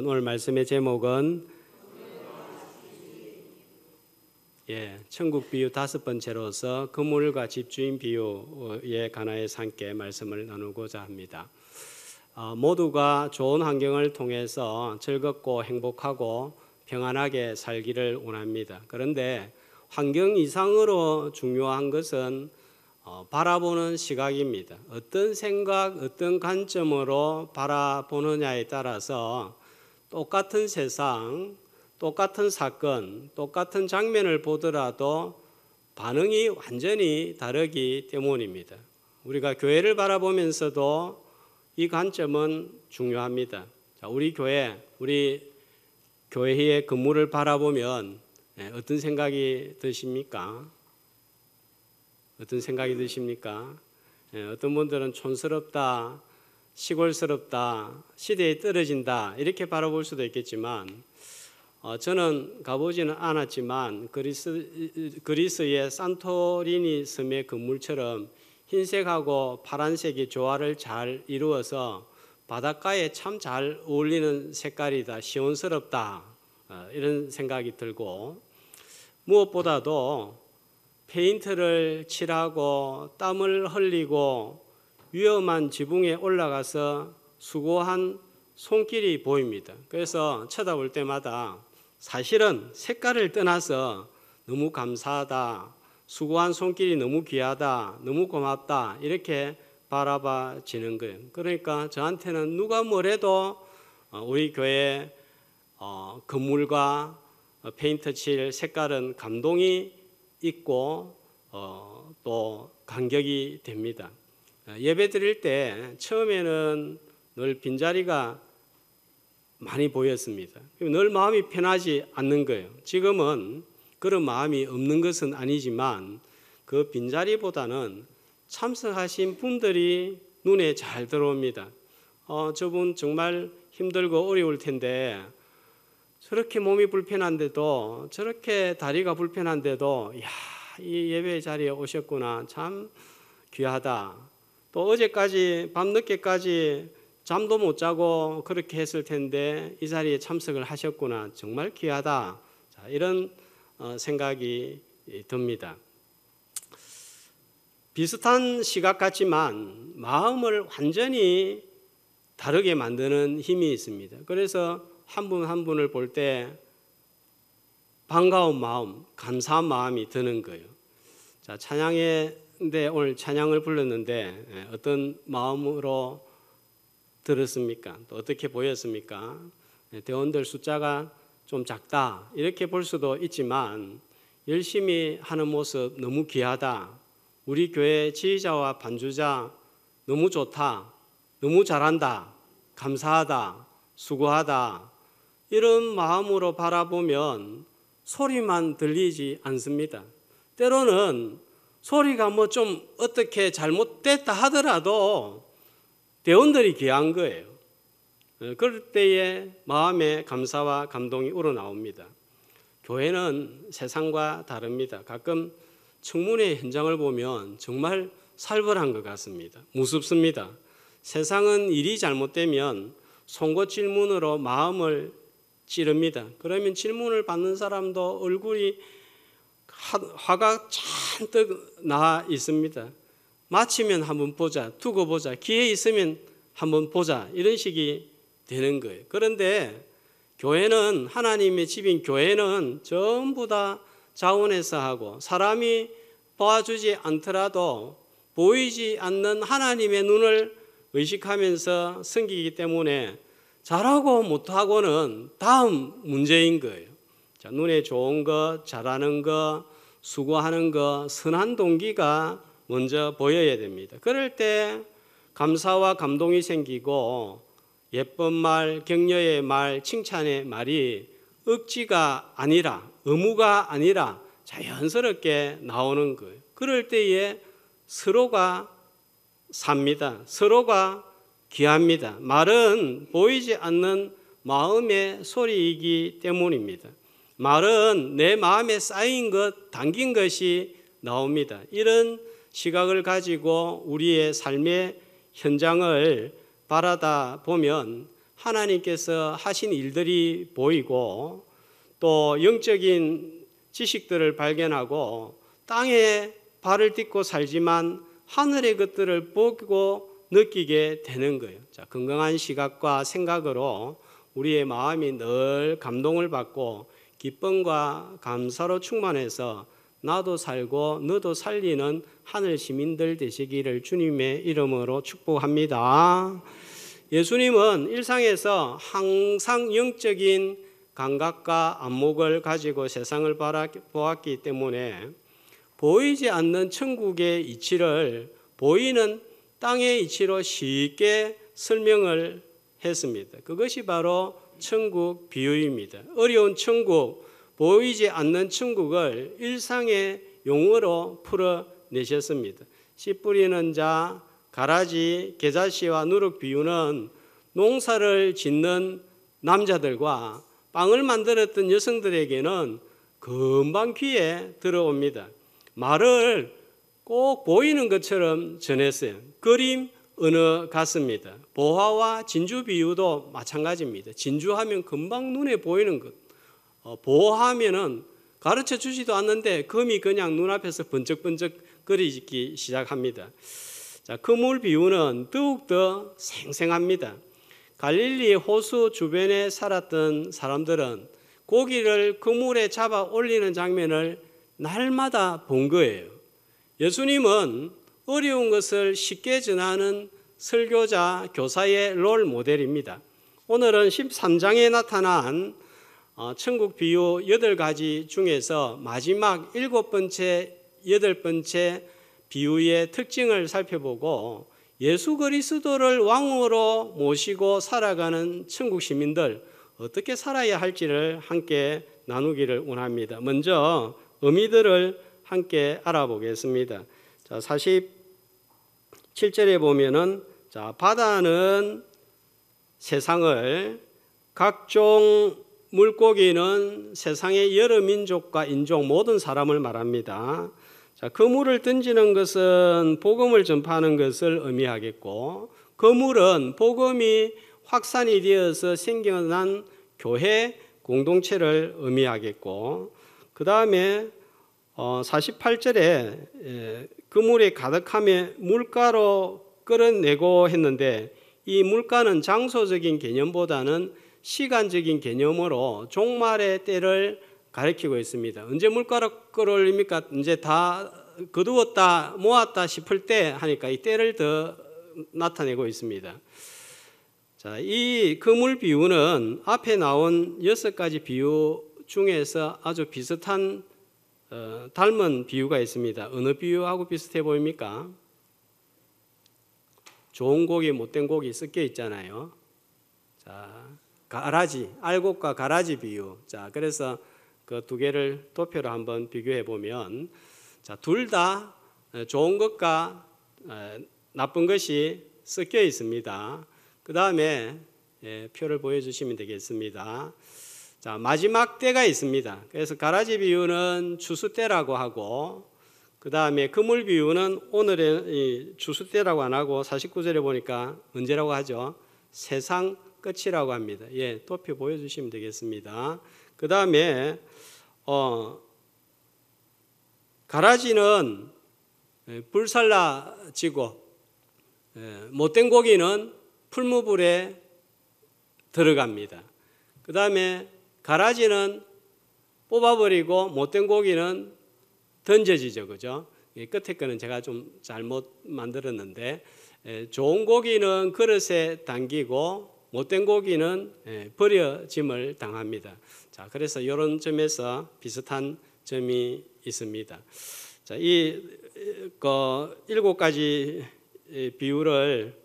오늘 말씀의 제목은 천국 비유 5번째로서 그물과 집주인 비유에 관하여서 함께 말씀을 나누고자 합니다. 모두가 좋은 환경을 통해서 즐겁고 행복하고 평안하게 살기를 원합니다. 그런데 환경 이상으로 중요한 것은 바라보는 시각입니다. 어떤 생각, 어떤 관점으로 바라보느냐에 따라서 똑같은 세상, 똑같은 사건, 똑같은 장면을 보더라도 반응이 완전히 다르기 때문입니다. 우리가 교회를 바라보면서도 이 관점은 중요합니다. 자, 우리 교회의 건물을 바라보면 어떤 생각이 드십니까? 어떤 생각이 드십니까? 어떤 분들은 촌스럽다, 시골스럽다, 시대에 떨어진다 이렇게 바라볼 수도 있겠지만 저는 가보지는 않았지만 그리스의 산토리니 섬의 건물처럼 흰색하고 파란색이 조화를 잘 이루어서 바닷가에 참 잘 어울리는 색깔이다, 시원스럽다 이런 생각이 들고, 무엇보다도 페인트를 칠하고 땀을 흘리고 위험한 지붕에 올라가서 수고한 손길이 보입니다. 그래서 쳐다볼 때마다 사실은 색깔을 떠나서 너무 감사하다, 수고한 손길이 너무 귀하다, 너무 고맙다 이렇게 바라봐지는 거예요. 그러니까 저한테는 누가 뭐래도 우리 교회 건물과 페인트 칠 색깔은 감동이 있고 또 감격이 됩니다. 예배 드릴 때 처음에는 늘 빈자리가 많이 보였습니다. 늘 마음이 편하지 않는 거예요. 지금은 그런 마음이 없는 것은 아니지만 그 빈자리보다는 참석하신 분들이 눈에 잘 들어옵니다. 저분 정말 힘들고 어려울 텐데 저렇게 몸이 불편한데도, 저렇게 다리가 불편한데도 이 예배 자리에 오셨구나, 참 귀하다. 또 어제까지 밤늦게까지 잠도 못 자고 그렇게 했을 텐데 이 자리에 참석을 하셨구나, 정말 귀하다. 자, 이런 생각이 듭니다. 비슷한 시각 같지만 마음을 완전히 다르게 만드는 힘이 있습니다. 그래서 한 분 한 분을 볼 때 반가운 마음, 감사한 마음이 드는 거예요. 자, 찬양인데 오늘 찬양을 불렀는데 어떤 마음으로 들었습니까? 또 어떻게 보였습니까? 대원들 숫자가 좀 작다 이렇게 볼 수도 있지만 열심히 하는 모습 너무 귀하다, 우리 교회 지휘자와 반주자 너무 좋다, 너무 잘한다, 감사하다, 수고하다 이런 마음으로 바라보면 소리만 들리지 않습니다. 때로는 소리가 뭐 좀 어떻게 잘못됐다 하더라도 대원들이 귀한 거예요. 그럴 때에 마음에 감사와 감동이 우러나옵니다. 교회는 세상과 다릅니다. 가끔 청문회 현장을 보면 정말 살벌한 것 같습니다. 무섭습니다. 세상은 일이 잘못되면 송곳 질문으로 마음을 찌릅니다. 그러면 질문을 받는 사람도 얼굴이 화가 잔뜩 나 있습니다. 마치면 한번 보자, 두고 보자, 기회 있으면 한번 보자 이런 식이 되는 거예요. 그런데 교회는, 하나님의 집인 교회는 전부 다 자원해서 하고 사람이 도와주지 않더라도 보이지 않는 하나님의 눈을 의식하면서 섬기기 때문에 잘하고 못하고는 다음 문제인 거예요. 자, 눈에 좋은 것, 잘하는 것, 수고하는 것, 선한 동기가 먼저 보여야 됩니다. 그럴 때 감사와 감동이 생기고 예쁜 말, 격려의 말, 칭찬의 말이 억지가 아니라, 의무가 아니라 자연스럽게 나오는 거예요. 그럴 때에 서로가 삽니다. 서로가 귀합니다. 말은 보이지 않는 마음의 소리이기 때문입니다. 말은 내 마음에 쌓인 것, 담긴 것이 나옵니다. 이런 시각을 가지고 우리의 삶의 현장을 바라다 보면 하나님께서 하신 일들이 보이고 또 영적인 지식들을 발견하고 땅에 발을 딛고 살지만 하늘의 것들을 보고 느끼게 되는 거예요. 자, 건강한 시각과 생각으로 우리의 마음이 늘 감동을 받고 기쁨과 감사로 충만해서 나도 살고 너도 살리는 하늘 시민들 되시기를 주님의 이름으로 축복합니다. 예수님은 일상에서 항상 영적인 감각과 안목을 가지고 세상을 보았기 때문에 보이지 않는 천국의 이치를 보이는 땅의 이치로 쉽게 설명을 했습니다. 그것이 바로 천국 비유입니다. 어려운 천국, 보이지 않는 천국을 일상의 용어로 풀어내셨습니다. 씨 뿌리는 자, 가라지, 계자씨와 누룩 비유는 농사를 짓는 남자들과 빵을 만들었던 여성들에게는 금방 귀에 들어옵니다. 말을 꼭 보이는 것처럼 전했어요. 그림, 언어 같습니다. 보화와 진주 비유도 마찬가지입니다. 진주하면 금방 눈에 보이는 것. 보화하면은 가르쳐 주지도 않는데 금이 그냥 눈앞에서 번쩍번쩍 거리기 시작합니다. 자, 그물 비유는 더욱더 생생합니다. 갈릴리 호수 주변에 살았던 사람들은 고기를 그물에 잡아 올리는 장면을 날마다 본 거예요. 예수님은 어려운 것을 쉽게 전하는 설교자, 교사의 롤 모델입니다. 오늘은 13장에 나타난 천국 비유 8가지 중에서 마지막 7번째, 8번째 비유의 특징을 살펴보고 예수 그리스도를 왕으로 모시고 살아가는 천국 시민들 어떻게 살아야 할지를 함께 나누기를 원합니다. 먼저 의미들을 함께 알아보겠습니다. 자, 47절에 보면은 자, 바다는 세상을, 각종 물고기는 세상의 여러 민족과 인종 모든 사람을 말합니다. 자, 그물을 던지는 것은 복음을 전파하는 것을 의미하겠고, 그물은 복음이 확산이 되어서 생겨난 교회 공동체를 의미하겠고, 그 다음에 48절에 그물이 가득하며 물가로 끌어내고 했는데 이 물가는 장소적인 개념보다는 시간적인 개념으로 종말의 때를 가리키고 있습니다. 언제 물가로 끌어올립니까? 이제 다 거두었다 모았다 싶을 때 하니까 이 때를 더 나타내고 있습니다. 자, 이 그물 비유는 앞에 나온 6가지 비유 중에서 아주 비슷한 닮은 비유가 있습니다. 어느 비유하고 비슷해 보입니까? 좋은 고기, 못된 고기 섞여 있잖아요. 자, 가라지, 알곡과 가라지 비유. 자, 그래서 그 두 개를 도표로 한번 비교해 보면, 자, 둘 다 좋은 것과 나쁜 것이 섞여 있습니다. 그 다음에 표를 보여주시면 되겠습니다. 자, 마지막 때가 있습니다. 그래서 가라지 비유는 추수 때라고 하고, 그 다음에 그물 비유는 오늘의 추수 때라고 안 하고 49절에 보니까 언제라고 하죠? 세상 끝이라고 합니다. 예, 도표 보여주시면 되겠습니다. 그 다음에 가라지는 불살라지고 못된 고기는 풀무불에 들어갑니다. 그 다음에 가라지는 뽑아버리고 못된 고기는 던져지죠, 그죠? 끝에 거는 제가 좀 잘못 만들었는데 좋은 고기는 그릇에 담기고 못된 고기는 버려짐을 당합니다. 자, 그래서 이런 점에서 비슷한 점이 있습니다. 자, 이 7가지 비유를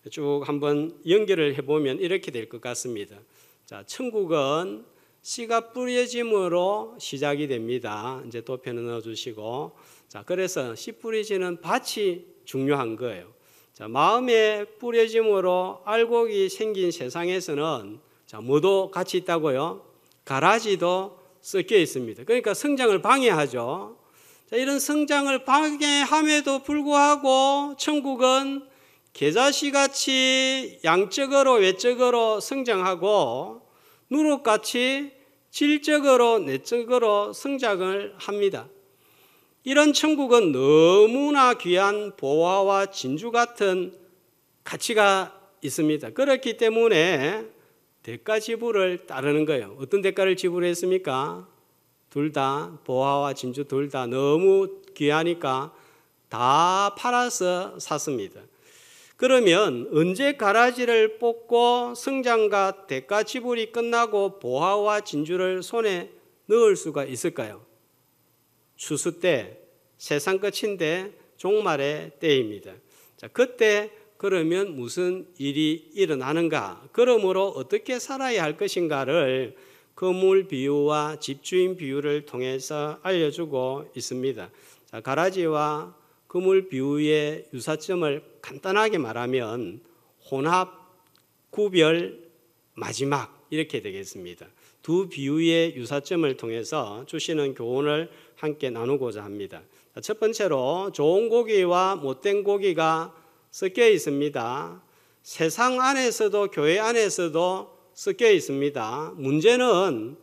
쭉 한번 연결을 해보면 이렇게 될 것 같습니다. 자, 천국은 씨가 뿌려짐으로 시작이 됩니다. 이제 도표는 넣어주시고, 자, 그래서 씨 뿌리지는 밭이 중요한 거예요. 자, 마음에 뿌려짐으로 알곡이 생긴 세상에서는 자, 뭐도 같이 있다고요? 가라지도 섞여 있습니다. 그러니까 성장을 방해하죠. 자, 이런 성장을 방해함에도 불구하고 천국은 계자씨같이 양적으로 외적으로 성장하고 누룩같이 질적으로 내적으로 성장을 합니다. 이런 천국은 너무나 귀한 보화와 진주 같은 가치가 있습니다. 그렇기 때문에 대가 지불을 따르는 거예요. 어떤 대가를 지불했습니까? 둘 다, 보화와 진주 둘 다 너무 귀하니까 다 팔아서 샀습니다. 그러면 언제 가라지를 뽑고 성장과 대가 지불이 끝나고 보화와 진주를 손에 넣을 수가 있을까요? 추수 때, 세상 끝인데 종말의 때입니다. 자, 그때 그러면 무슨 일이 일어나는가? 그러므로 어떻게 살아야 할 것인가를 건물 비유와 집주인 비유를 통해서 알려주고 있습니다. 자, 가라지와 건물 비유의 유사점을 간단하게 말하면 혼합, 구별, 마지막 이렇게 되겠습니다. 두 비유의 유사점을 통해서 주시는 교훈을 함께 나누고자 합니다. 첫 번째로 좋은 고기와 못된 고기가 섞여 있습니다. 세상 안에서도 교회 안에서도 섞여 있습니다. 문제는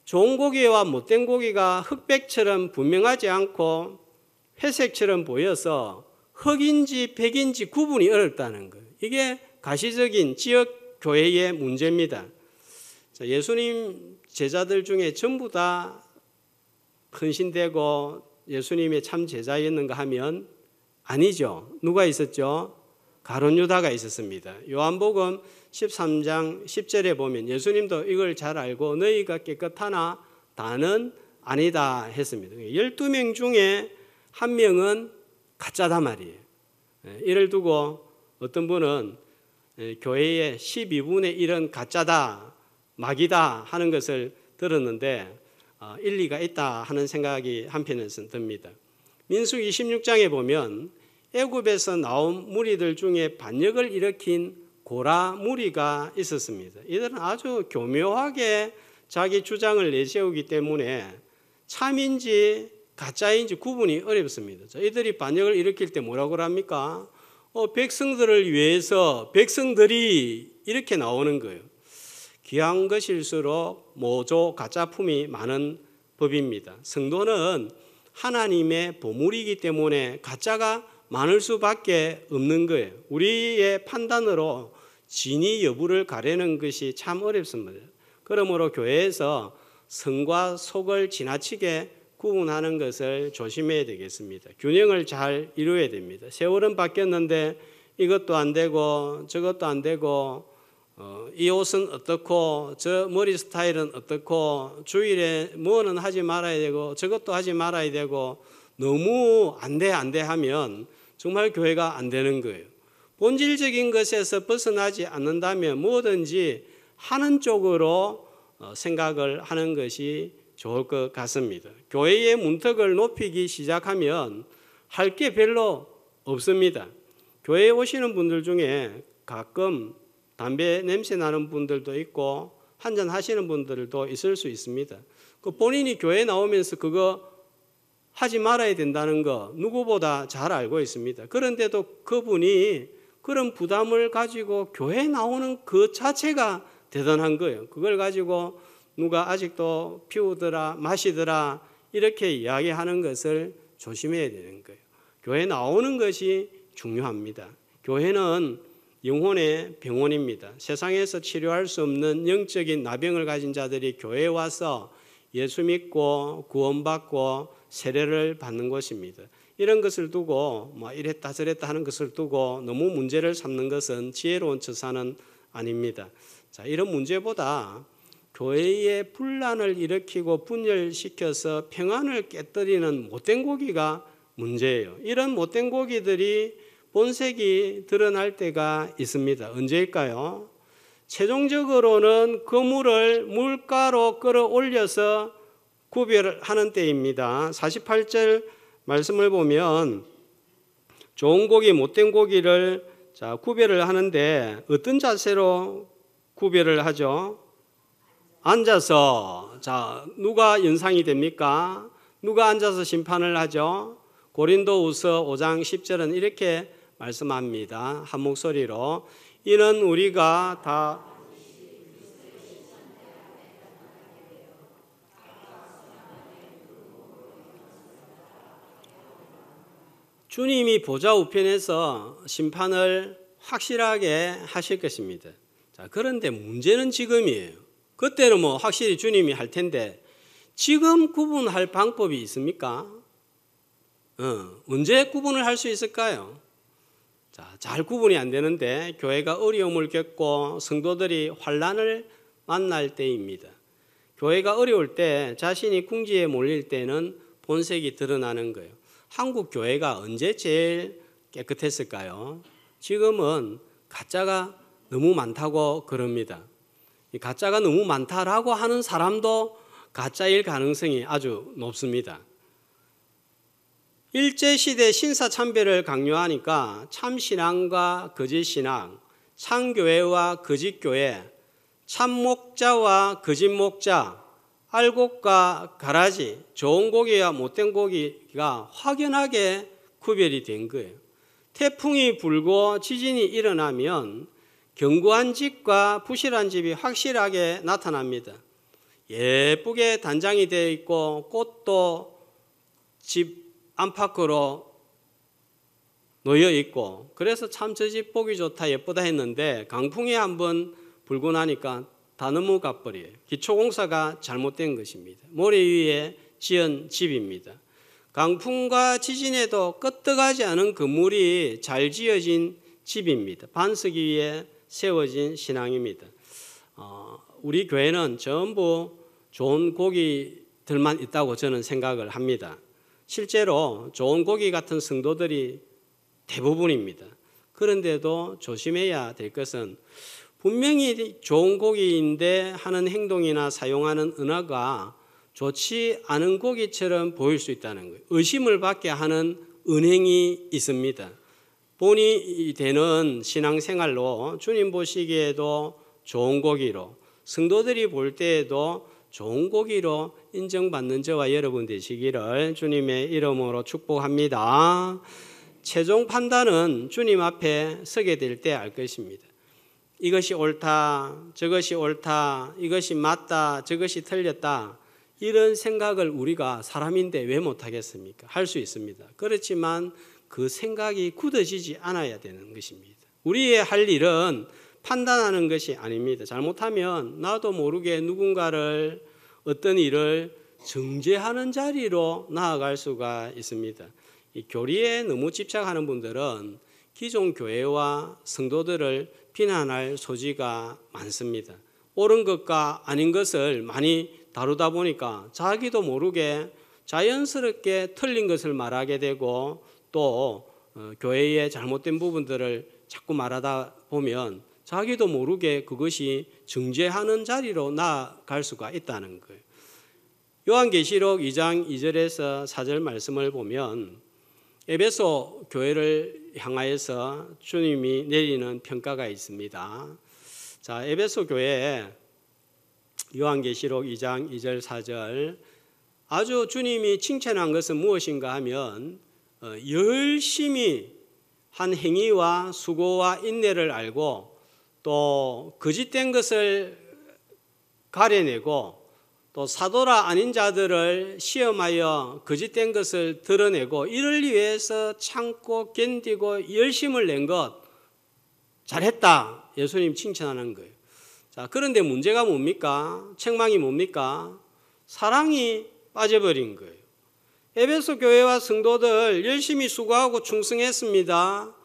좋은 고기와 못된 고기가 흑백처럼 분명하지 않고 회색처럼 보여서 흑인지 백인지 구분이 어렵다는 거예요. 이게 가시적인 지역 교회의 문제입니다. 예수님 제자들 중에 전부 다 헌신되고 예수님의 참 제자였는가 하면 아니죠. 누가 있었죠? 가룟 유다가 있었습니다. 요한복음 13장 10절에 보면 예수님도 이걸 잘 알고 너희가 깨끗하나 다는 아니다 했습니다. 12명 중에 한 명은 가짜다 말이에요. 이를 두고 어떤 분은 교회의 12분의 1은 가짜다, 마귀다 하는 것을 들었는데 일리가 있다 하는 생각이 한편에서 듭니다. 민수기 16장에 보면 애굽에서 나온 무리들 중에 반역을 일으킨 고라 무리가 있었습니다. 이들은 아주 교묘하게 자기 주장을 내세우기 때문에 참인지 가짜인지 구분이 어렵습니다. 자, 이들이 반역을 일으킬 때 뭐라고 합니까? 백성들을 위해서 백성들이 이렇게 나오는 거예요. 귀한 것일수록 모조 가짜품이 많은 법입니다. 성도는 하나님의 보물이기 때문에 가짜가 많을 수밖에 없는 거예요. 우리의 판단으로 진위 여부를 가리는 것이 참 어렵습니다. 그러므로 교회에서 성과 속을 지나치게 구분하는 것을 조심해야 되겠습니다. 균형을 잘 이루어야 됩니다. 세월은 바뀌었는데 이것도 안 되고 저것도 안 되고 이 옷은 어떻고 저 머리 스타일은 어떻고 주일에 뭐는 하지 말아야 되고 저것도 하지 말아야 되고 너무 안 돼 하면 정말 교회가 안 되는 거예요. 본질적인 것에서 벗어나지 않는다면 뭐든지 하는 쪽으로 생각을 하는 것이 좋을 것 같습니다. 교회의 문턱을 높이기 시작하면 할 게 별로 없습니다. 교회에 오시는 분들 중에 가끔 담배 냄새 나는 분들도 있고 한잔 하시는 분들도 있을 수 있습니다. 그 본인이 교회 나오면서 그거 하지 말아야 된다는 거 누구보다 잘 알고 있습니다. 그런데도 그분이 그런 부담을 가지고 교회 나오는 그 자체가 대단한 거예요. 그걸 가지고 누가 아직도 피우더라 마시더라 이렇게 이야기하는 것을 조심해야 되는 거예요. 교회 나오는 것이 중요합니다. 교회는 영혼의 병원입니다. 세상에서 치료할 수 없는 영적인 나병을 가진 자들이 교회에 와서 예수 믿고 구원받고 세례를 받는 곳입니다. 이런 것을 두고 이랬다 저랬다 하는 것을 두고 너무 문제를 삼는 것은 지혜로운 처사는 아닙니다. 자, 이런 문제보다 교회에 분란을 일으키고 분열시켜서 평안을 깨뜨리는 못된 고기가 문제예요. 이런 못된 고기들이 본색이 드러날 때가 있습니다. 언제일까요? 최종적으로는 그 물을 물가로 끌어올려서 구별하는 때입니다. 48절 말씀을 보면 좋은 고기, 못된 고기를 구별을 하는데 어떤 자세로 구별을 하죠? 앉아서. 누가 연상이 됩니까? 누가 앉아서 심판을 하죠? 고린도후서 5장 10절은 이렇게 말씀합니다. 한 목소리로 이는 우리가 다 주님이 보좌 우편에서 심판을 확실하게 하실 것입니다. 자, 그런데 문제는 지금이에요. 그때는 뭐 확실히 주님이 할 텐데 지금 구분할 방법이 있습니까? 언제 구분을 할 수 있을까요? 자, 잘 구분이 안 되는데 교회가 어려움을 겪고 성도들이 환난을 만날 때입니다. 교회가 어려울 때 자신이 궁지에 몰릴 때는 본색이 드러나는 거예요. 한국 교회가 언제 제일 깨끗했을까요? 지금은 가짜가 너무 많다고 그럽니다. 이 가짜가 너무 많다라고 하는 사람도 가짜일 가능성이 아주 높습니다. 일제시대 신사참배를 강요하니까 참신앙과 거짓신앙, 참교회와 거짓교회, 참목자와 거짓목자, 알곡과 가라지, 좋은 고기와 못된 고기가 확연하게 구별이 된 거예요. 태풍이 불고 지진이 일어나면 견고한 집과 부실한 집이 확실하게 나타납니다. 예쁘게 단장이 되어 있고 꽃도 집 안팎으로 놓여 있고 그래서 참 저 집 보기 좋다 예쁘다 했는데 강풍이 한번 불고 나니까 다 넘어가 버려요. 기초공사가 잘못된 것입니다. 모래 위에 지은 집입니다. 강풍과 지진에도 끄떡하지 않은 건물이 잘 지어진 집입니다. 반석 위에 세워진 신앙입니다. 우리 교회는 전부 좋은 고기들만 있다고 저는 생각을 합니다. 실제로 좋은 고기 같은 성도들이 대부분입니다. 그런데도 조심해야 될 것은 분명히 좋은 고기인데 하는 행동이나 사용하는 언어가 좋지 않은 고기처럼 보일 수 있다는 거예요. 의심을 받게 하는 은행이 있습니다. 본이 되는 신앙생활로 주님 보시기에도 좋은 고기로 성도들이 볼 때에도 좋은 고기로 인정받는 저와 여러분 되시기를 주님의 이름으로 축복합니다. 최종 판단은 주님 앞에 서게 될 때 알 것입니다. 이것이 옳다, 저것이 옳다, 이것이 맞다, 저것이 틀렸다 이런 생각을 우리가 사람인데 왜 못하겠습니까? 할 수 있습니다. 그렇지만 그 생각이 굳어지지 않아야 되는 것입니다. 우리의 할 일은 판단하는 것이 아닙니다. 잘못하면 나도 모르게 누군가를 어떤 일을 정죄하는 자리로 나아갈 수가 있습니다. 이 교리에 너무 집착하는 분들은 기존 교회와 성도들을 비난할 소지가 많습니다. 옳은 것과 아닌 것을 많이 다루다 보니까 자기도 모르게 자연스럽게 틀린 것을 말하게 되고 또 교회의 잘못된 부분들을 자꾸 말하다 보면 자기도 모르게 그것이 정죄하는 자리로 나아갈 수가 있다는 거예요. 요한계시록 2장 2절에서 4절 말씀을 보면 에베소 교회를 향하여서 주님이 내리는 평가가 있습니다. 자, 에베소 교회 요한계시록 2장 2절 4절 아주 주님이 칭찬한 것은 무엇인가 하면 열심히 한 행위와 수고와 인내를 알고 또 거짓된 것을 가려내고 또 사도라 아닌 자들을 시험하여 거짓된 것을 드러내고 이를 위해서 참고 견디고 열심을 낸 것 잘했다. 예수님 칭찬하는 거예요. 자, 그런데 문제가 뭡니까? 책망이 뭡니까? 사랑이 빠져버린 거예요. 에베소 교회와 성도들 열심히 수고하고 충성했습니다.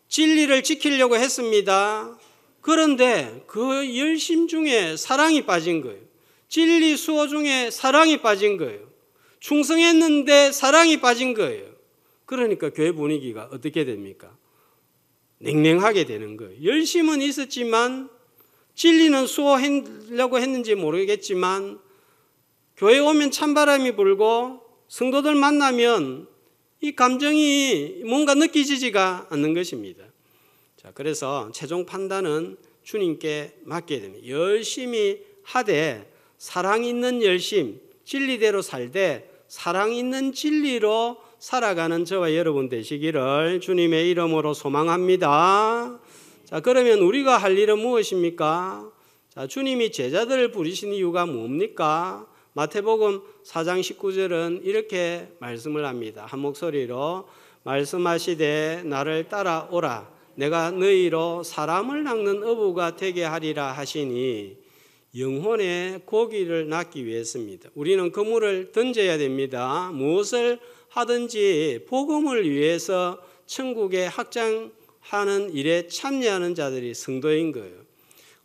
진리를 지키려고 했습니다. 그런데 그 열심 중에 사랑이 빠진 거예요. 진리 수호 중에 사랑이 빠진 거예요. 충성했는데 사랑이 빠진 거예요. 그러니까 교회 분위기가 어떻게 됩니까? 냉랭하게 되는 거예요. 열심은 있었지만 진리는 수호하려고 했는지 모르겠지만 교회 오면 찬바람이 불고 성도들 만나면 이 감정이 뭔가 느껴지지가 않는 것입니다. 자, 그래서 최종 판단은 주님께 맡겨야 됩니다. 열심히 하되 사랑 있는 열심, 진리대로 살되 사랑 있는 진리로 살아가는 저와 여러분 되시기를 주님의 이름으로 소망합니다. 자, 그러면 우리가 할 일은 무엇입니까? 자, 주님이 제자들을 부르신 이유가 뭡니까? 마태복음 4장 19절은 이렇게 말씀을 합니다. 한 목소리로 말씀하시되 나를 따라오라. 내가 너희로 사람을 낚는 어부가 되게 하리라 하시니 영혼의 고기를 낚기 위해서입니다. 우리는 그물을 던져야 됩니다. 무엇을 하든지 복음을 위해서 천국에 확장하는 일에 참여하는 자들이 성도인 거예요.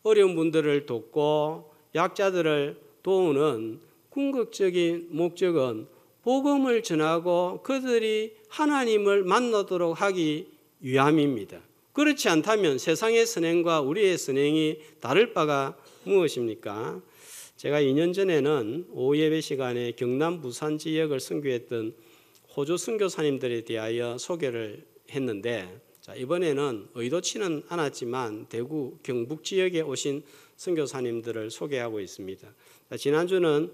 어려운 분들을 돕고 약자들을 도우는 궁극적인 목적은 복음을 전하고 그들이 하나님을 만나도록 하기 위함입니다. 그렇지 않다면 세상의 선행과 우리의 선행이 다를 바가 무엇입니까? 제가 2년 전에는 오후 예배 시간에 경남 부산 지역을 선교했던 호주 선교사님들에 대하여 소개를 했는데, 자, 이번에는 의도치는 않았지만 대구 경북 지역에 오신 선교사님들을 소개하고 있습니다. 자, 지난주는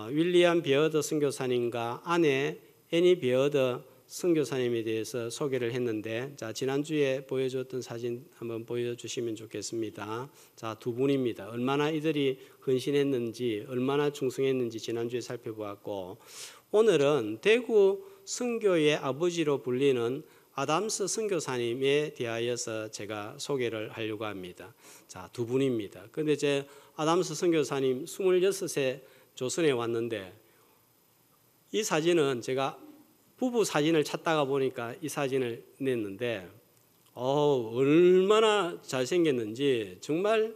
윌리엄 비어더 선교사님과 아내 애니 비어더 선교사님에 대해서 소개를 했는데, 자, 지난주에 보여줬던 사진 한번 보여주시면 좋겠습니다. 자, 두 분입니다. 얼마나 이들이 헌신했는지, 얼마나 충성했는지 지난주에 살펴보았고, 오늘은 대구 선교의 아버지로 불리는 아담스 선교사님에 대하여서 제가 소개를 하려고 합니다. 자, 두 분입니다. 그런데 제 아담스 선교사님 26세 조선에 왔는데, 이 사진은 제가 부부 사진을 찾다가 보니까 이 사진을 냈는데 얼마나 잘생겼는지 정말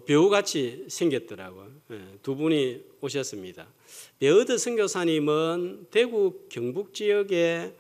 배우같이 생겼더라고요. 두 분이 오셨습니다. 베어드 선교사님은 대구 경북 지역의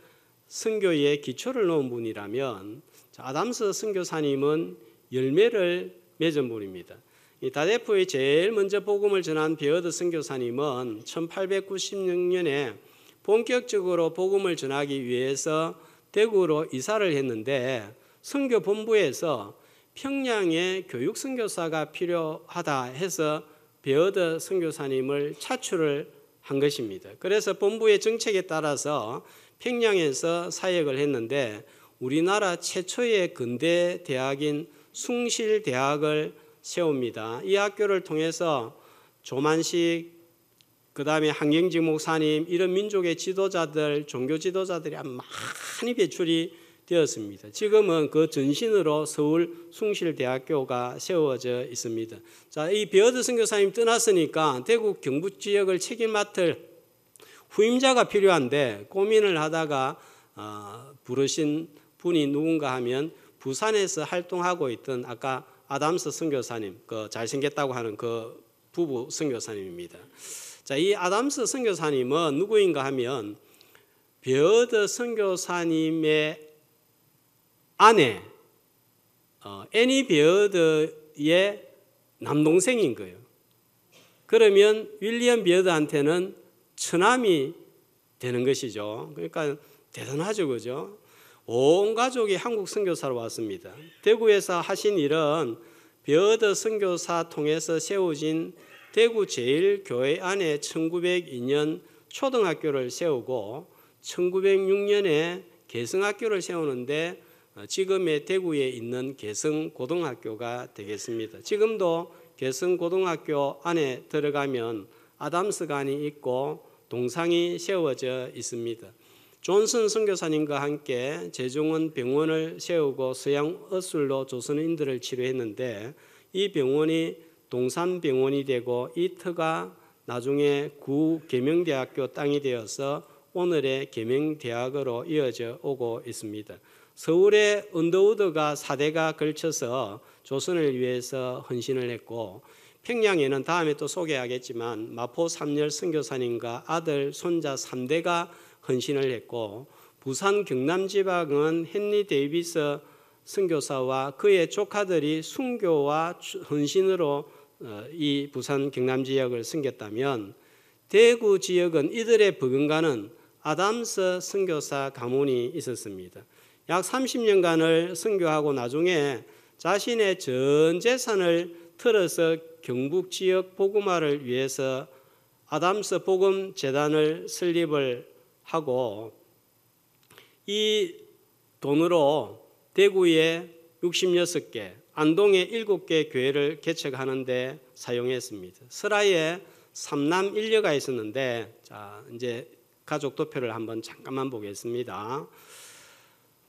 선교의 기초를 놓은 분이라면, 아담스 선교사님은 열매를 맺은 분입니다. 이 다데포에 제일 먼저 복음을 전한 베어드 선교사님은 1896년에 본격적으로 복음을 전하기 위해서 대구로 이사를 했는데, 선교 본부에서 평양에 교육 선교사가 필요하다 해서 베어드 선교사님을 차출을 한 것입니다. 그래서 본부의 정책에 따라서 평양에서 사역을 했는데, 우리나라 최초의 근대 대학인 숭실대학을 세웁니다. 이 학교를 통해서 조만식, 그 다음에 한경직 목사님, 이런 민족의 지도자들, 종교 지도자들이 많이 배출이 되었습니다. 지금은 그 전신으로 서울 숭실대학교가 세워져 있습니다. 자, 이 베어드 선교사님 떠났으니까 대구 경북 지역을 책임 맡을 후임자가 필요한데 고민을 하다가 부르신 분이 누군가 하면 부산에서 활동하고 있던 아까 아담스 선교사님, 그 잘생겼다고 하는 그 부부 선교사님입니다. 자, 이 아담스 선교사님은 누구인가 하면 베어드 선교사님의 아내 애니 베어드의 남동생인 거예요. 그러면 윌리엄 베어드한테는 처남이 되는 것이죠. 그러니까 대단하죠, 그죠? 온 가족이 한국 선교사로 왔습니다. 대구에서 하신 일은 베어드 선교사 통해서 세워진 대구 제1교회 안에 1902년 초등학교를 세우고 1906년에 개성학교를 세우는데 지금의 대구에 있는 개성고등학교가 되겠습니다. 지금도 개성고등학교 안에 들어가면 아담스관이 있고 동상이 세워져 있습니다. 존슨 선교사님과 함께 제중원 병원을 세우고 서양의술로 조선인들을 치료했는데, 이 병원이 동산병원이 되고 이 터가 나중에 구 계명대학교 땅이 되어서 오늘의 계명대학으로 이어져 오고 있습니다. 서울의 언더우드가 4대가 걸쳐서 조선을 위해서 헌신을 했고, 평양에는 다음에 또 소개하겠지만 마포 삼열 선교사님과 아들, 손자 3대가 헌신을 했고, 부산 경남지방은 헨리 데이비스 선교사와 그의 조카들이 순교와 헌신으로 이 부산 경남 지역을 섬겼다면, 대구 지역은 이들의 버금가는 아담스 선교사 가문이 있었습니다. 약 30년간을 선교하고 나중에 자신의 전 재산을 틀어서 경북 지역 복음화를 위해서 아담스 복음 재단을 설립을 하고 이 돈으로 대구에 66개, 안동에 7개 교회를 개척하는 데 사용했습니다. 설화에 3남 1녀가 있었는데, 자, 이제 가족 도표를 한번 잠깐만 보겠습니다.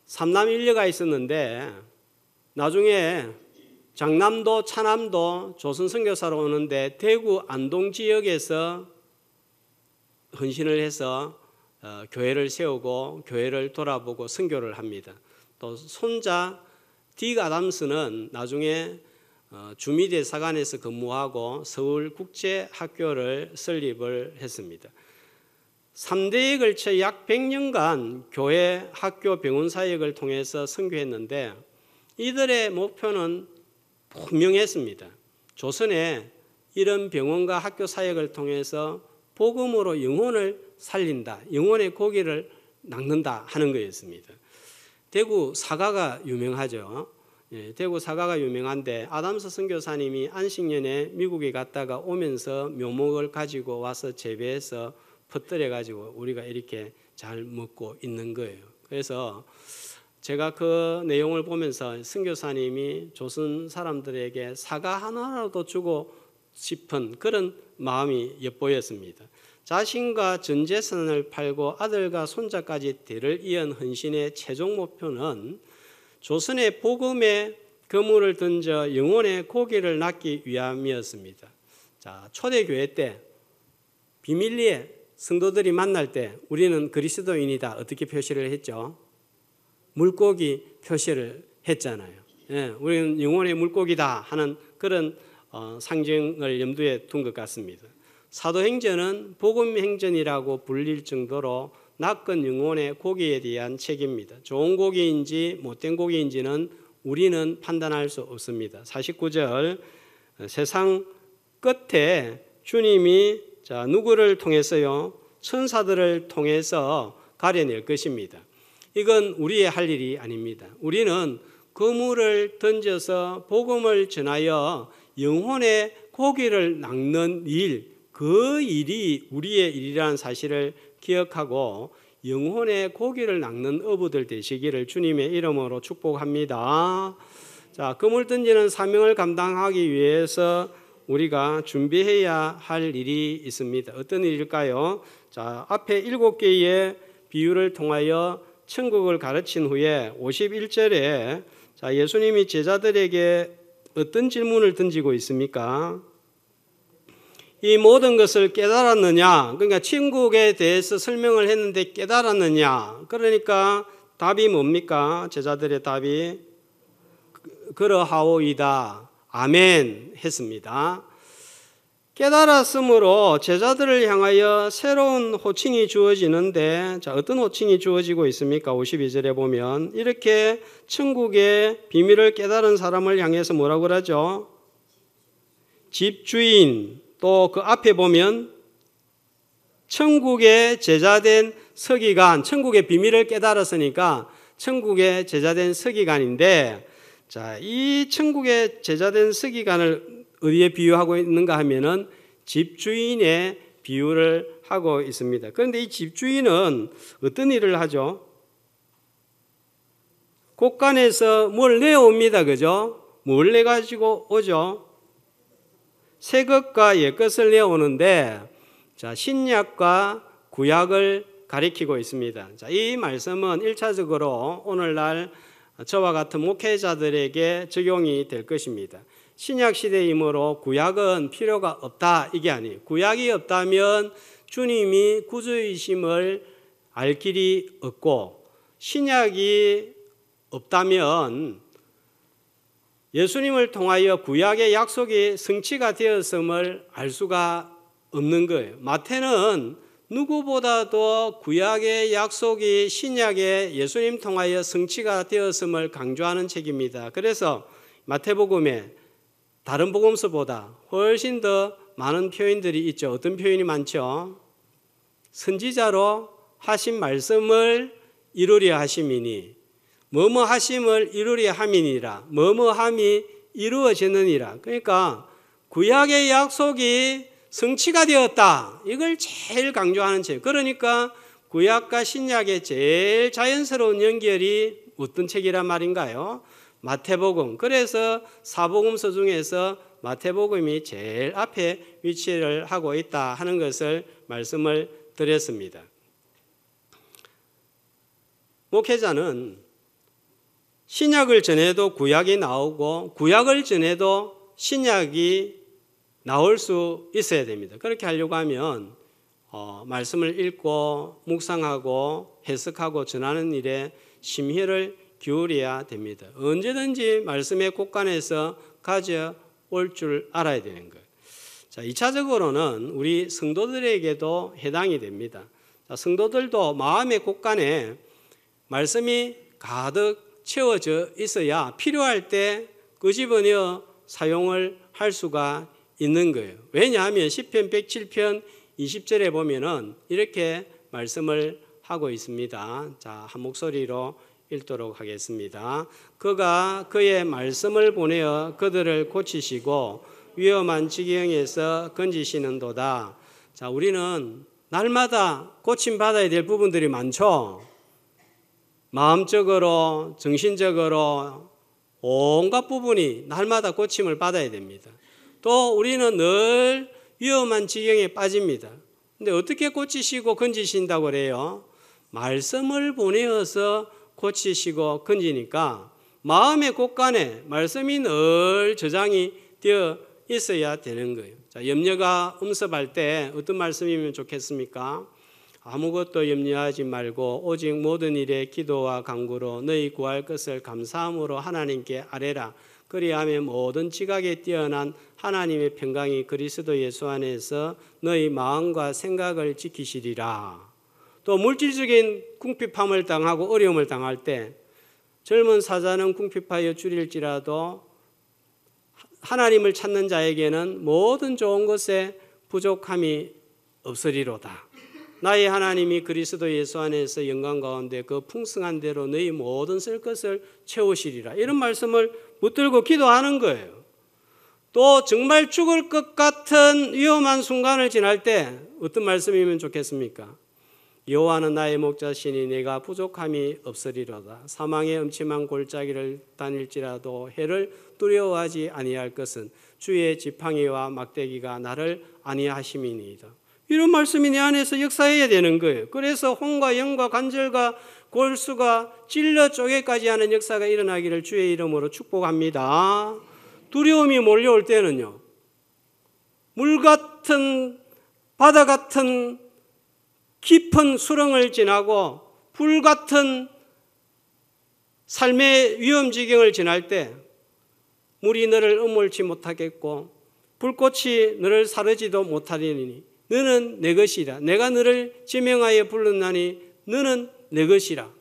3남 1녀가 있었는데 나중에 장남도 차남도 조선 선교사로 오는데 대구 안동 지역에서 헌신을 해서 교회를 세우고 교회를 돌아보고 선교를 합니다. 또 손자 딕 아담스는 나중에 주미대사관에서 근무하고 서울국제학교를 설립을 했습니다. 3대에 걸쳐 약 100년간 교회, 학교, 병원 사역을 통해서 선교했는데 이들의 목표는 분명했습니다. 조선에 이런 병원과 학교 사역을 통해서 복음으로 영혼을 살린다, 영혼의 고기를 낚는다 하는 거였습니다. 대구 사과가 유명하죠. 대구 사과가 유명한데 아담스 선교사님이 안식년에 미국에 갔다가 오면서 묘목을 가지고 와서 재배해서 퍼뜨려 가지고 우리가 이렇게 잘 먹고 있는 거예요. 그래서 제가 그 내용을 보면서 선교사님이 조선 사람들에게 사과 하나라도 주고 싶은 그런 마음이 엿보였습니다. 자신과 전 재산을 팔고 아들과 손자까지 대를 이은 헌신의 최종 목표는 조선의 복음의 그물을 던져 영혼의 고기를 낚기 위함이었습니다. 자, 초대교회 때 비밀리에 성도들이 만날 때 우리는 그리스도인이다 어떻게 표시를 했죠? 물고기 표시를 했잖아요. 우리는 영혼의 물고기다 하는 그런 상징을 염두에 둔 것 같습니다. 사도행전은 복음행전이라고 불릴 정도로 낚은 영혼의 고기에 대한 책입니다. 좋은 고기인지 못된 고기인지는 우리는 판단할 수 없습니다. 49절 세상 끝에 주님이 누구를 통해서요? 천사들을 통해서 가려낼 것입니다. 이건 우리의 할 일이 아닙니다. 우리는 그물을 던져서 복음을 전하여 영혼의 고기를 낚는 일, 그 일이 우리의 일이라는 사실을 기억하고 영혼의 고기를 낚는 어부들 되시기를 주님의 이름으로 축복합니다. 자, 그물 던지는 사명을 감당하기 위해서 우리가 준비해야 할 일이 있습니다. 어떤 일일까요? 자, 앞에 7개의 비유를 통하여 천국을 가르친 후에 51절에 자, 예수님이 제자들에게 어떤 질문을 던지고 있습니까? 이 모든 것을 깨달았느냐? 그러니까 천국에 대해서 설명을 했는데 깨달았느냐? 그러니까 답이 뭡니까? 제자들의 답이 그러하오이다. 아멘 했습니다. 깨달았으므로 제자들을 향하여 새로운 호칭이 주어지는데 자, 어떤 호칭이 주어지고 있습니까? 52절에 보면 이렇게 천국의 비밀을 깨달은 사람을 향해서 뭐라고 그러죠? 집주인. 또 그 앞에 보면 천국의 제자된 서기관, 천국의 비밀을 깨달았으니까 천국의 제자된 서기관인데 자, 이 천국의 제자된 서기관을 어디에 비유하고 있는가 하면은 집주인의 비유를 하고 있습니다. 그런데 이 집주인은 어떤 일을 하죠? 곳간에서 뭘 내어옵니다. 그죠? 뭘 내가지고 오죠? 새 것과 옛 것을 내어오는데 자, 신약과 구약을 가리키고 있습니다. 자, 이 말씀은 1차적으로 오늘날 저와 같은 목회자들에게 적용이 될 것입니다. 신약 시대이므로 구약은 필요가 없다 이게 아니에요. 구약이 없다면 주님이 구주이심을 알 길이 없고 신약이 없다면 예수님을 통하여 구약의 약속이 성취가 되었음을 알 수가 없는 거예요. 마태는 누구보다도 구약의 약속이 신약의 예수님 통하여 성취가 되었음을 강조하는 책입니다. 그래서 마태복음에 다른 복음서보다 훨씬 더 많은 표현들이 있죠. 어떤 표현이 많죠? 선지자로 하신 말씀을 이루려 하심이니 뭐뭐 하심을 이루려 함이니라. 뭐뭐 함이 이루어지느니라. 그러니까 구약의 약속이 성취가 되었다. 이걸 제일 강조하는 책. 그러니까 구약과 신약의 제일 자연스러운 연결이 어떤 책이란 말인가요? 마태복음. 그래서 사복음서 중에서 마태복음이 제일 앞에 위치를 하고 있다 하는 것을 말씀을 드렸습니다. 목회자는 신약을 전해도 구약이 나오고 구약을 전해도 신약이 나올 수 있어야 됩니다. 그렇게 하려고 하면 말씀을 읽고 묵상하고 해석하고 전하는 일에 심혈을 기울여야 됩니다. 언제든지 말씀의 곳간에서 가져올 줄 알아야 되는 거예요. 자, 2차적으로는 우리 성도들에게도 해당이 됩니다. 자, 성도들도 마음의 곳간에 말씀이 가득 채워져 있어야 필요할 때 끄집어내어 사용을 할 수가 있는 거예요. 왜냐하면 시편 107편 20절에 보면은 이렇게 말씀을 하고 있습니다. 자, 한 목소리로 읽도록 하겠습니다. 그가 그의 말씀을 보내어 그들을 고치시고 위험한 지경에서 건지시는도다. 자, 우리는 날마다 고침받아야 될 부분들이 많죠. 마음적으로, 정신적으로 온갖 부분이 날마다 고침을 받아야 됩니다. 또 우리는 늘 위험한 지경에 빠집니다. 근데 어떻게 고치시고 건지신다고 그래요? 말씀을 보내어서 고치시고 건지니까 마음의 곳간에 말씀이 늘 저장이 되어 있어야 되는 거예요. 자, 염려가 음습할 때 어떤 말씀이면 좋겠습니까? 아무것도 염려하지 말고 오직 모든 일에 기도와 간구로 너희 구할 것을 감사함으로 하나님께 아뢰라. 그리하면 모든 지각에 뛰어난 하나님의 평강이 그리스도 예수 안에서 너희 마음과 생각을 지키시리라. 또 물질적인 궁핍함을 당하고 어려움을 당할 때 젊은 사자는 궁핍하여 줄일지라도 하나님을 찾는 자에게는 모든 좋은 것에 부족함이 없으리로다. 나의 하나님이 그리스도 예수 안에서 영광 가운데 그 풍성한 대로 너희 모든 쓸 것을 채우시리라. 이런 말씀을 붙들고 기도하는 거예요. 또 정말 죽을 것 같은 위험한 순간을 지날 때 어떤 말씀이면 좋겠습니까? 여호와는 나의 목자시니 내가 부족함이 없으리로다. 사망의 음침한 골짜기를 다닐지라도 해를 두려워하지 아니할 것은 주의 지팡이와 막대기가 나를 안위하심이니이다. 이런 말씀이 내 안에서 역사해야 되는 거예요. 그래서 혼과 영과 관절과 골수가 찔러 쪼개까지 하는 역사가 일어나기를 주의 이름으로 축복합니다. 두려움이 몰려올 때는요, 물 같은 바다 같은 깊은 수렁을 지나고 불 같은 삶의 위험 지경을 지날 때 물이 너를 음몰치 못하겠고 불꽃이 너를 사르지도 못하리니 너는 내 것이라. 내가 너를 지명하여 불렀나니 너는 내 것이라.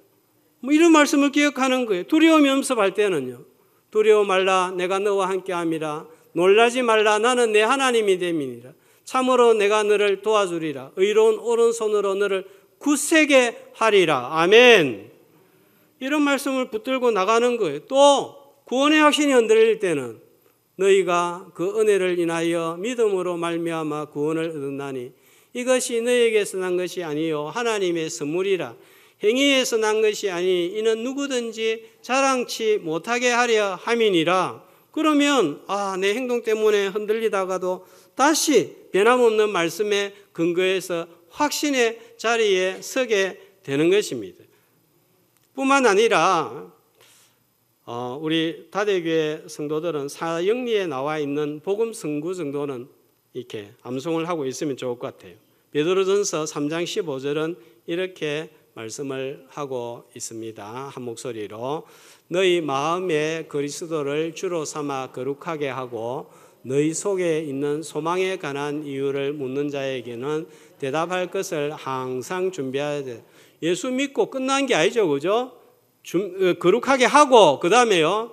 이런 말씀을 기억하는 거예요. 두려움이 엄습할 때는요, 두려워 말라 내가 너와 함께함이라. 놀라지 말라 나는 내 하나님이 됨이니라. 참으로 내가 너를 도와주리라. 의로운 오른손으로 너를 굳세게 하리라. 아멘. 이런 말씀을 붙들고 나가는 거예요. 또 구원의 확신이 흔들릴 때는 너희가 그 은혜를 인하여 믿음으로 말미암아 구원을 얻었나니 이것이 너희에게서 난 것이 아니요 하나님의 선물이라. 행위에서 난 것이 아니 이는 누구든지 자랑치 못하게 하려 함이니라. 그러면 내 행동 때문에 흔들리다가도 다시 변함없는 말씀의 근거에서 확신의 자리에 서게 되는 것입니다. 뿐만 아니라 우리 다대교회 성도들은 사영리에 나와 있는 복음 선구 정도는 이렇게 암송을 하고 있으면 좋을 것 같아요. 베드로전서 3장 15절은 이렇게 말씀을 하고 있습니다. 한 목소리로 너희 마음에 그리스도를 주로 삼아 거룩하게 하고 너희 속에 있는 소망에 관한 이유를 묻는 자에게는 대답할 것을 항상 준비해야 돼. 예수 믿고 끝난 게 아니죠, 그죠? 거룩하게 하고 그 다음에요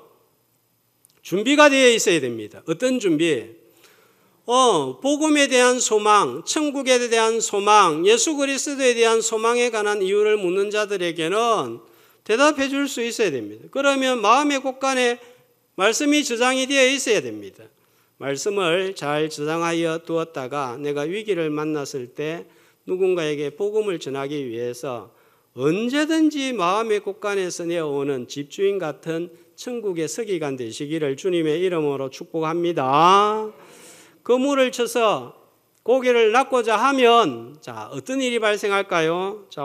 준비가 되어 있어야 됩니다. 어떤 준비? 복음에 대한 소망, 천국에 대한 소망, 예수 그리스도에 대한 소망에 관한 이유를 묻는 자들에게는 대답해 줄 수 있어야 됩니다. 그러면 마음의 곳간에 말씀이 저장이 되어 있어야 됩니다. 말씀을 잘 저장하여 두었다가 내가 위기를 만났을 때 누군가에게 복음을 전하기 위해서 언제든지 마음의 곳간에서 내어오는 집주인 같은 천국의 서기관 되시기를 주님의 이름으로 축복합니다. 그물을 쳐서 고기를 낚고자 하면 자, 어떤 일이 발생할까요? 자,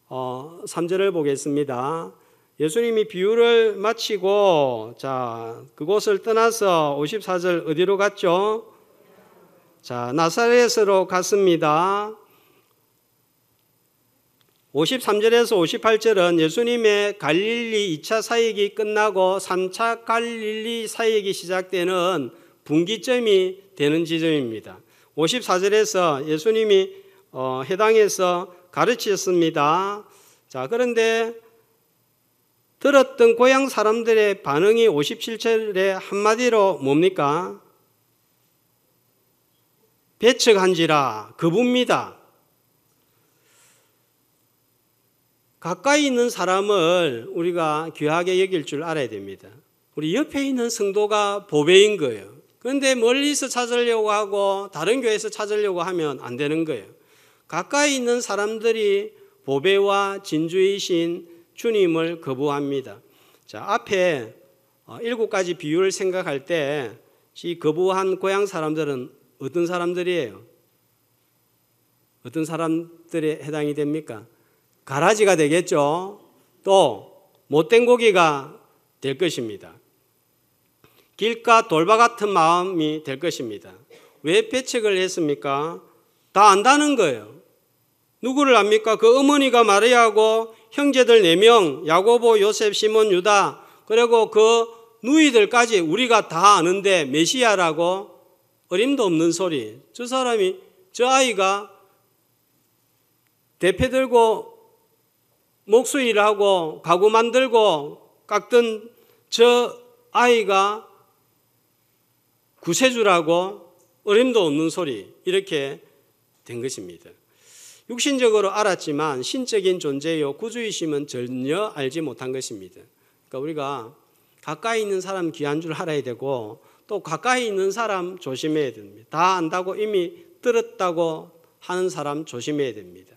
53절을 보겠습니다. 예수님이 비유를 마치고 자, 그곳을 떠나서 54절 어디로 갔죠? 자, 나사렛으로 갔습니다. 53절에서 58절은 예수님의 갈릴리 2차 사역이 끝나고 3차 갈릴리 사역이 시작되는 분기점이 되는 지점입니다. 54절에서 예수님이 해당에서 가르치셨습니다. 자, 그런데 들었던 고향 사람들의 반응이 57절에 한마디로 뭡니까? 배척한지라 거부입니다. 가까이 있는 사람을 우리가 귀하게 여길 줄 알아야 됩니다. 우리 옆에 있는 성도가 보배인 거예요. 그런데 멀리서 찾으려고 하고 다른 교회에서 찾으려고 하면 안 되는 거예요. 가까이 있는 사람들이 보배와 진주이신 주님을 거부합니다. 자, 앞에 7가지 비유를 생각할 때 이 거부한 고향 사람들은 어떤 사람들이에요? 어떤 사람들에 해당이 됩니까? 가라지가 되겠죠. 또 못된 고기가 될 것입니다. 길가 돌바 같은 마음이 될 것입니다. 왜 배척을 했습니까? 다 안다는 거예요. 누구를 압니까? 그 어머니가 마리아고 형제들 4명, 야고보, 요셉, 시몬, 유다, 그리고 그 누이들까지 우리가 다 아는데 메시아라고 어림도 없는 소리. 저 아이가 대패 들고 목수일을 하고 가구 만들고 깎던 저 아이가 구세주라고 어림도 없는 소리, 이렇게 된 것입니다. 육신적으로 알았지만 신적인 존재요 구주이심은 전혀 알지 못한 것입니다. 그러니까 우리가 가까이 있는 사람 귀한 줄 알아야 되고 또 가까이 있는 사람 조심해야 됩니다. 다 안다고 이미 들었다고 하는 사람 조심해야 됩니다.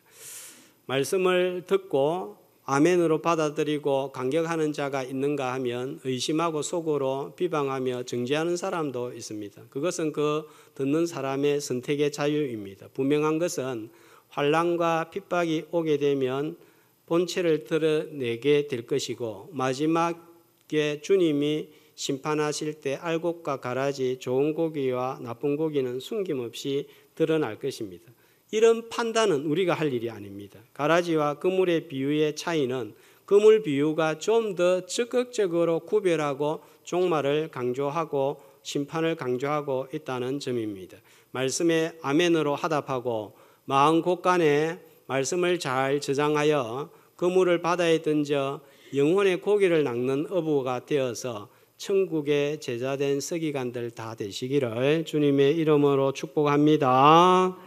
말씀을 듣고 아멘으로 받아들이고 감격하는 자가 있는가 하면 의심하고 속으로 비방하며 정죄하는 사람도 있습니다. 그것은 그 듣는 사람의 선택의 자유입니다. 분명한 것은 환난과 핍박이 오게 되면 본체를 드러내게 될 것이고 마지막에 주님이 심판하실 때 알곡과 가라지, 좋은 고기와 나쁜 고기는 숨김없이 드러날 것입니다. 이런 판단은 우리가 할 일이 아닙니다. 가라지와 그물의 비유의 차이는 그물 비유가 좀 더 적극적으로 구별하고 종말을 강조하고 심판을 강조하고 있다는 점입니다. 말씀에 아멘으로 화답하고 마음 곳간에 말씀을 잘 저장하여 그물을 바다에 던져 영혼의 고기를 낚는 어부가 되어서 천국의 제자된 서기관들 다 되시기를 주님의 이름으로 축복합니다.